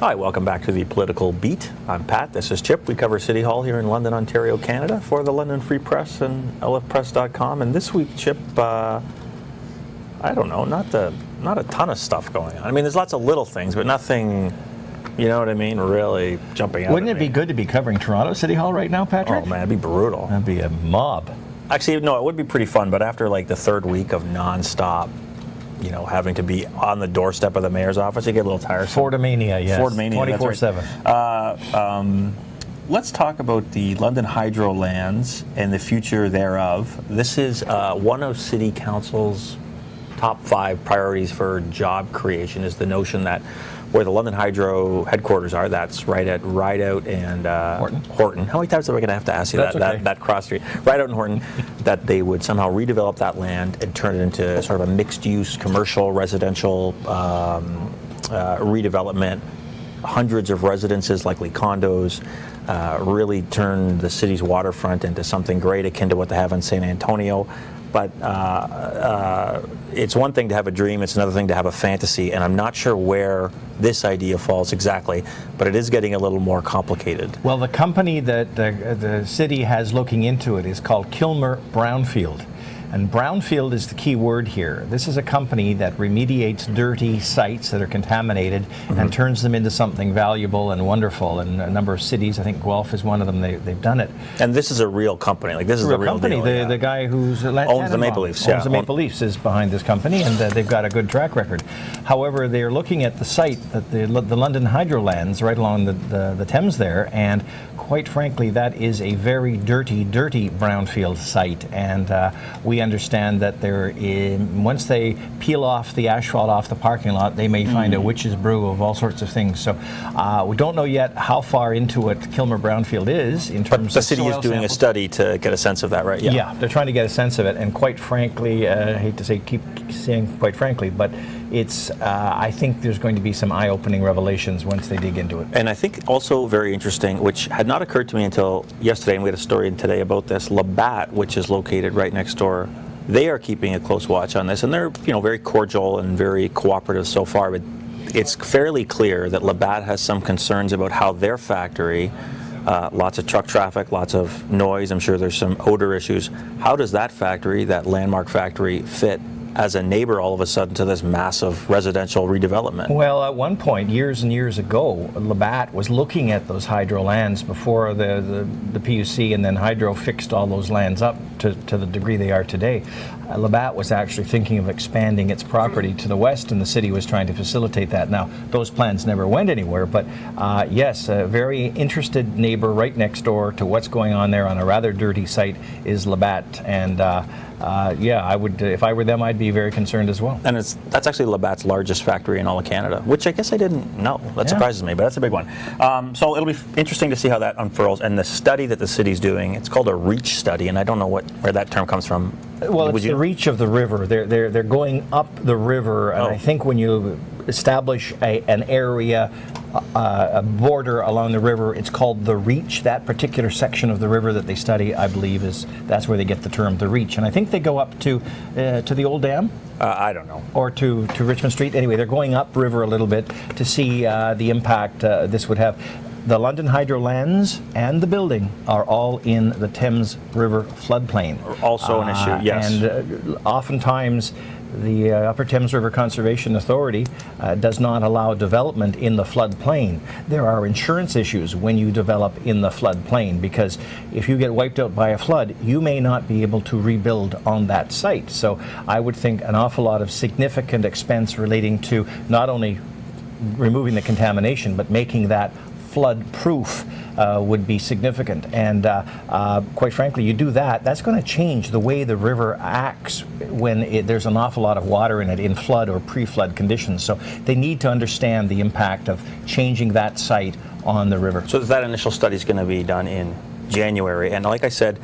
Hi, welcome back to the Political Beat. I'm Pat, this is Chip. We cover City Hall here in London, Ontario, Canada for the London Free Press and lfpress.com. And this week, Chip, I don't know, not a ton of stuff going on. I mean, there's lots of little things, but nothing, you know what I mean, really jumping out. Wouldn't it be good to be covering Toronto City Hall right now, Patrick? Oh man, it'd be brutal. That'd be a mob. Actually, no, it would be pretty fun, but after like the third week of nonstop, you know, having to be on the doorstep of the mayor's office, you get a little tiresome. Fordamania, yes. Fordamania, 24/7. Right. Let's talk about the London Hydro lands and the future thereof. This is one of City Council's top 5 priorities for job creation, is the notion that where the London Hydro headquarters are, that's right at Rideout and Horton. How many times are we going to have to ask you that cross street? Rideout and Horton, that they would somehow redevelop that land and turn it into sort of a mixed-use commercial, residential redevelopment, hundreds of residences, likely condos, really turn the city's waterfront into something great akin to what they have in San Antonio. But it's one thing to have a dream, it's another thing to have a fantasy, and I'm not sure where this idea falls exactly, but it is getting a little more complicated. Well, the company that the city has looking into it is called Kilmer Brownfield. And brownfield is the key word here. This is a company that remediates dirty sites that are contaminated and turns them into something valuable and wonderful. And a number of cities, I think Guelph is one of them, they've done it. And this is a real company. Like, this is the real company. Deal, The guy who's owns the Maple Leafs. Owns the Maple Leafs is behind this company, and they've got a good track record. However, they're looking at the site, that the London Hydro lands right along the Thames there, and quite frankly, that is a very dirty brownfield site. And we understand that once they peel off the asphalt off the parking lot, they may find a witch's brew of all sorts of things. So we don't know yet how far into it Kilmer Brownfield is in terms of the city is doing a study to get a sense of that, right? Yeah, they're trying to get a sense of it. And quite frankly, I hate to keep saying quite frankly, but it's, I think there's going to be some eye-opening revelations once they dig into it. And I think also very interesting, which had not occurred to me until yesterday, and we had a story in today about this, Labatt, which is located right next door, they are keeping a close watch on this, and they're, you know, very cordial and very cooperative so far, but it's fairly clear that Labatt has some concerns about how their factory, lots of truck traffic, lots of noise, I'm sure there's some odor issues. How does that factory, that landmark factory, fit as a neighbor all of a sudden to this massive residential redevelopment? Well, at one point, years and years ago, Labatt was looking at those hydro lands before the PUC and then Hydro fixed all those lands up to the degree they are today. Labatt was actually thinking of expanding its property to the west, and the city was trying to facilitate that. Now, those plans never went anywhere, but yes, a very interested neighbor right next door to what's going on there on a rather dirty site is Labatt, and yeah, I would, if I were them, I'd be very concerned as well. And that's actually Labatt's largest factory in all of Canada, which I guess I didn't know. That surprises me, but that's a big one. So it'll be interesting to see how that unfurls. And the study that the city's doing, it's called a REACH study, and I don't know where that term comes from. Well, it's the reach of the river. They're going up the river, and I think when you establish an area, a border along the river, it's called the reach. That particular section of the river that they study, I believe, that's where they get the term the reach. And I think they go up to the old dam. I don't know. Or to Richmond Street. Anyway, they're going up river a little bit to see the impact this would have. The London Hydro lands and the building are all in the Thames River floodplain. Also an issue, yes. And oftentimes the Upper Thames River Conservation Authority does not allow development in the floodplain. There are insurance issues when you develop in the floodplain, because if you get wiped out by a flood, you may not be able to rebuild on that site. So I would think an awful lot of significant expense relating to not only removing the contamination, but making that flood-proof would be significant. And quite frankly, you do that, that's going to change the way the river acts when there's an awful lot of water in it in flood or pre-flood conditions. So they need to understand the impact of changing that site on the river. So that initial study is going to be done in January. And like I said,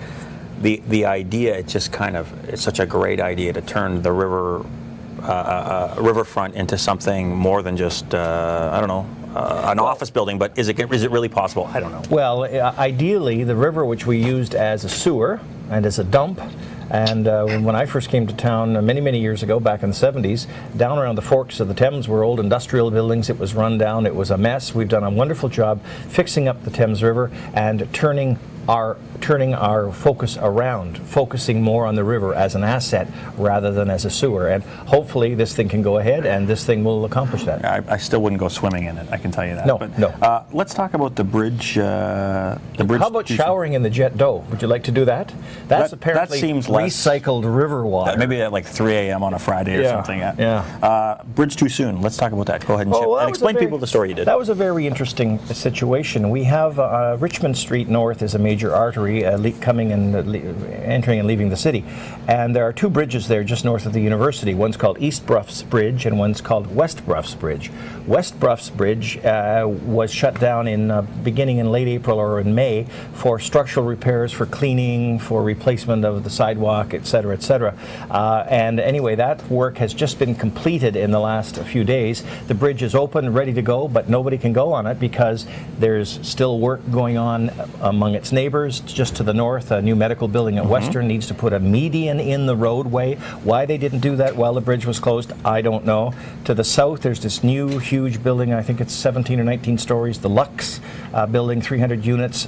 the idea, it's just kind of, it's such a great idea to turn the river riverfront into something more than just, I don't know, an office building, but is it really possible? I don't know. Well, ideally, the river, which we used as a sewer and as a dump, And when I first came to town many, many years ago, back in the 70s, down around the forks of the Thames were old industrial buildings. It was run down. It was a mess. We've done a wonderful job fixing up the Thames River and turning our focus around, focusing more on the river as an asset rather than as a sewer. And hopefully this thing can go ahead and this thing will accomplish that. I still wouldn't go swimming in it, I can tell you that. No, but, no. Let's talk about the bridge. How about showering in the Jet D'eau? Would you like to do that? That's apparently that seems recycled river water. Maybe at like 3 a.m. on a Friday or something. Yeah. Bridge too soon. Let's talk about that. Go ahead and, and explain people the story you did. That was a very interesting situation. We have Richmond Street North is a major artery coming and entering and leaving the city. And there are two bridges there just north of the university. One's called East Bruffs Bridge and one's called West Bruffs Bridge. West Bruffs Bridge was shut down beginning in late April or in May for structural repairs, for cleaning, for replacement of the sidewalk, etc., etc. And anyway, that work has just been completed in the last few days. The bridge is open, ready to go, but nobody can go on it because there's still work going on among its neighbors. Just to the north, a new medical building at Western needs to put a median in the roadway. Why they didn't do that while the bridge was closed, I don't know. To the south, there's this new huge building, I think it's 17 or 19 stories, the Lux building, 300 units.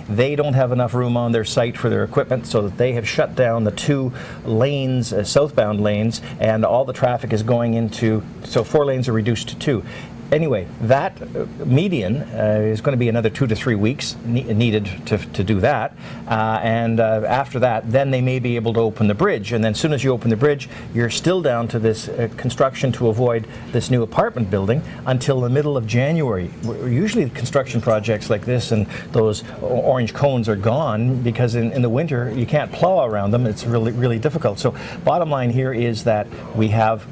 They don't have enough room on their site for their equipment, so that they have shut down the two lanes, southbound lanes, and all the traffic is going into, so 4 lanes are reduced to 2. Anyway, that median is going to be another 2 to 3 weeks needed to do that. And after that, then they may be able to open the bridge. And then as soon as you open the bridge, you're still down to this construction to avoid this new apartment building until the middle of January. Usually construction projects like this and those orange cones are gone because in the winter you can't plow around them. It's really, really difficult. So bottom line here is that we have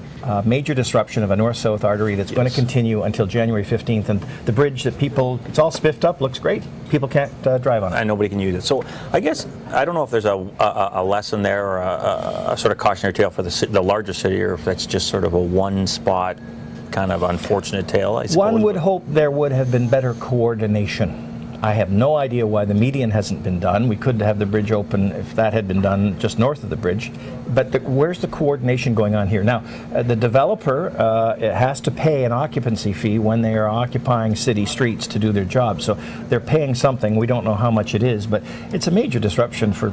major disruption of a north-south artery that's going to continue until January 15th, and the bridge that people, it's all spiffed up, looks great. People can't drive on it. And nobody can use it. So I guess, I don't know if there's a lesson there or a sort of cautionary tale for the larger city, or if that's just sort of a one-spot kind of unfortunate tale, I suppose. One would hope there would have been better coordination. I have no idea why the median hasn't been done. We could have the bridge open if that had been done just north of the bridge. But where's the coordination going on here? Now, the developer has to pay an occupancy fee when they are occupying city streets to do their job. So they're paying something. We don't know how much it is, but it's a major disruption for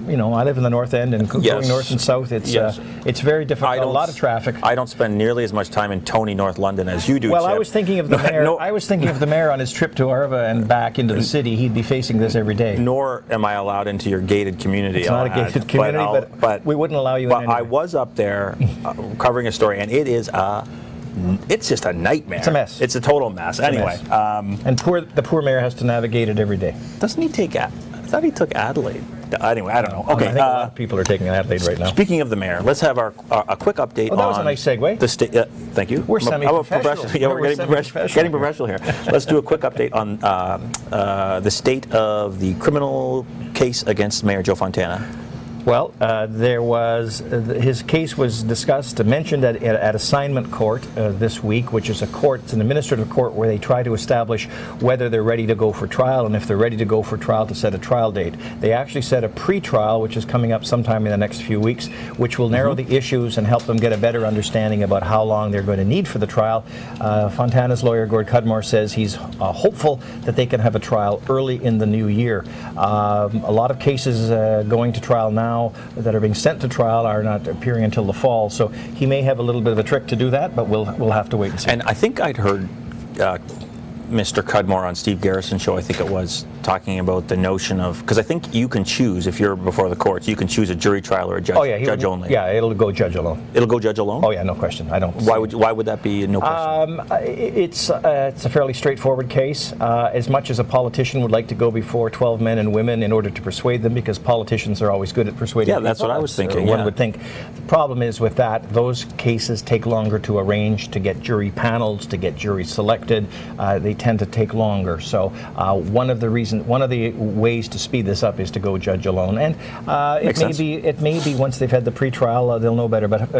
you know, I live in the north end, and going north and south, it's very difficult. A lot of traffic. I don't spend nearly as much time in Tony, North London as you do, Well, Chip. I was thinking of the mayor. I was thinking of the mayor on his trip to Arva and back into the city. He'd be facing this every day. Nor am I allowed into your gated community. It's not a gated community, but we wouldn't allow you in anyway. I was up there covering a story, and it is it's just a nightmare. It's a mess. It's a total mess. Anyway. And the poor mayor has to navigate it every day. Doesn't he take, I thought he took Adelaide. Anyway, I don't know. Okay. I think a lot of people are taking Adelaide right now. Speaking of the mayor, let's have a quick update on... that was a nice segue. The state. Thank you. We're semi-professional. Yeah, we're getting professional here. Let's do a quick update on the state of the criminal case against Mayor Joe Fontana. Well, there was his case was discussed, mentioned at assignment court this week, which is it's an administrative court where they try to establish whether they're ready to go for trial, and if they're ready to go for trial, to set a trial date. They actually set a pre-trial, which is coming up sometime in the next few weeks, which will narrow the issues and help them get a better understanding about how long they're going to need for the trial. Fontana's lawyer, Gord Cudmore, says he's hopeful that they can have a trial early in the new year. A lot of cases going to trial now that are being sent to trial are not appearing until the fall, so he may have a little bit of a trick to do that, but we'll have to wait and see. And I think I'd heard Mr. Cudmore on Steve Garrison's show, I think it was, talking about the notion of, because I think you can choose, if you're before the courts, you can choose a jury trial or a judge only. Yeah, it'll go judge alone. It'll go judge alone? Oh yeah, no question. I don't. Why would that be no question? It's a fairly straightforward case. As much as a politician would like to go before 12 men and women in order to persuade them, because politicians are always good at persuading people. Yeah, that's what I was thinking. One would think. The problem is with that, those cases take longer to arrange, to get jury panels, to get juries selected. They tend to take longer. So one of the ways to speed this up is to go judge alone. And it may be once they've had the pre-trial, they'll know better. But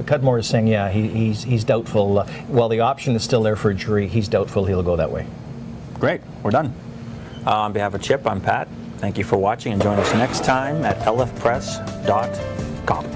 Cudmore is saying, yeah, he's doubtful. While the option is still there for a jury, he's doubtful he'll go that way. Great. We're done. On behalf of Chip, I'm Pat. Thank you for watching, and join us next time at lfpress.com.